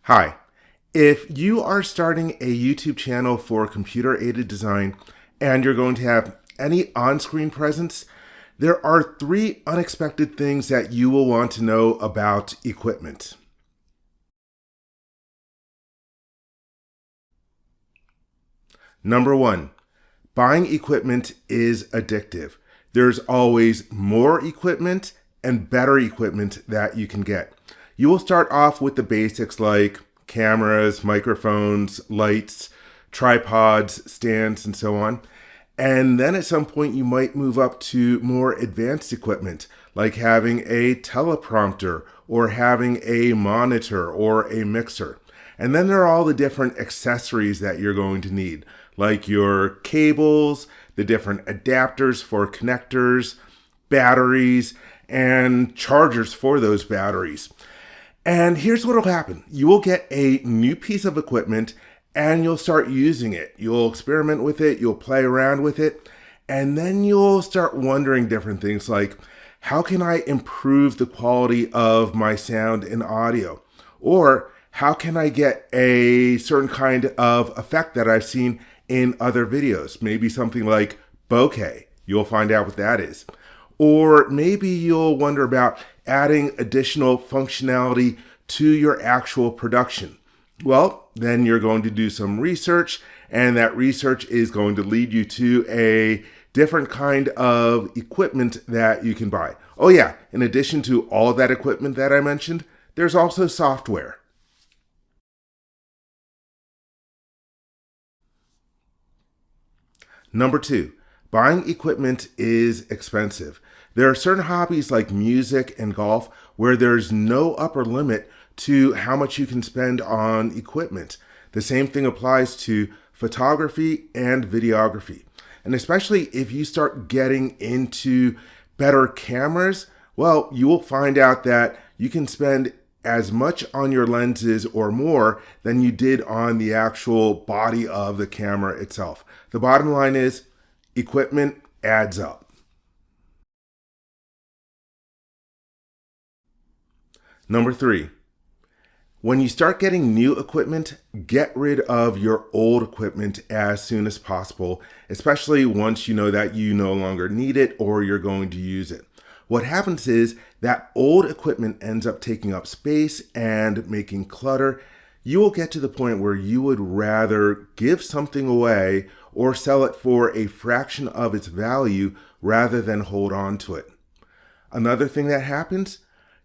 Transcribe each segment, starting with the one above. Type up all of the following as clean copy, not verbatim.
Hi, if you are starting a YouTube channel for computer-aided design and you're going to have any on-screen presence, there are 3 unexpected things that you will want to know about equipment. Number 1, buying equipment is addictive. There's always more equipment and better equipment that you can get. You will start off with the basics like cameras, microphones, lights, tripods, stands, and so on. And then at some point you might move up to more advanced equipment, like having a teleprompter or having a monitor or a mixer. And then there are all the different accessories that you're going to need, like your cables, the different adapters for connectors, batteries, and chargers for those batteries. And here's what will happen. You will get a new piece of equipment and you'll start using it. You'll experiment with it, you'll play around with it, and then you'll start wondering different things like, how can I improve the quality of my sound and audio? Or how can I get a certain kind of effect that I've seen in other videos? Maybe something like bokeh. You'll find out what that is. Or maybe you'll wonder about adding additional functionality to your actual production. Well, then you're going to do some research, and that research is going to lead you to a different kind of equipment that you can buy. Oh yeah, in addition to all of that equipment that I mentioned, there's also software. Number 2, buying equipment is expensive. There are certain hobbies like music and golf where there's no upper limit to how much you can spend on equipment. The same thing applies to photography and videography. And especially if you start getting into better cameras, well, you will find out that you can spend as much on your lenses or more than you did on the actual body of the camera itself. The bottom line is, equipment adds up. Number 3, when you start getting new equipment, get rid of your old equipment as soon as possible, especially once you know that you no longer need it or you're going to use it. What happens is that old equipment ends up taking up space and making clutter. You will get to the point where you would rather give something away or sell it for a fraction of its value rather than hold on to it. Another thing that happens,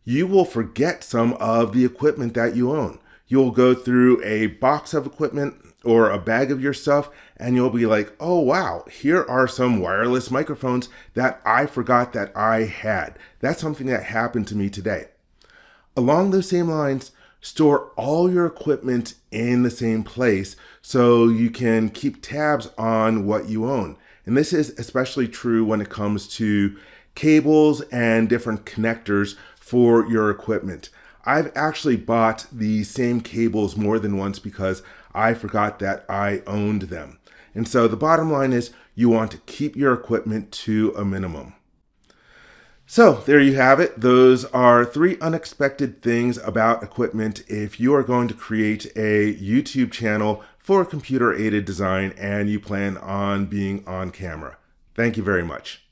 you will forget some of the equipment that you own. You'll go through a box of equipment or a bag of your stuff and you'll be like, oh wow, here are some wireless microphones that I forgot that I had. That's something that happened to me today. Along those same lines, store all your equipment in the same place so you can keep tabs on what you own. And this is especially true when it comes to cables and different connectors for your equipment. I've actually bought the same cables more than once because I forgot that I owned them. And so the bottom line is you want to keep your equipment to a minimum. So there you have it. Those are 3 unexpected things about equipment if you are going to create a YouTube channel for computer-aided design and you plan on being on camera. Thank you very much.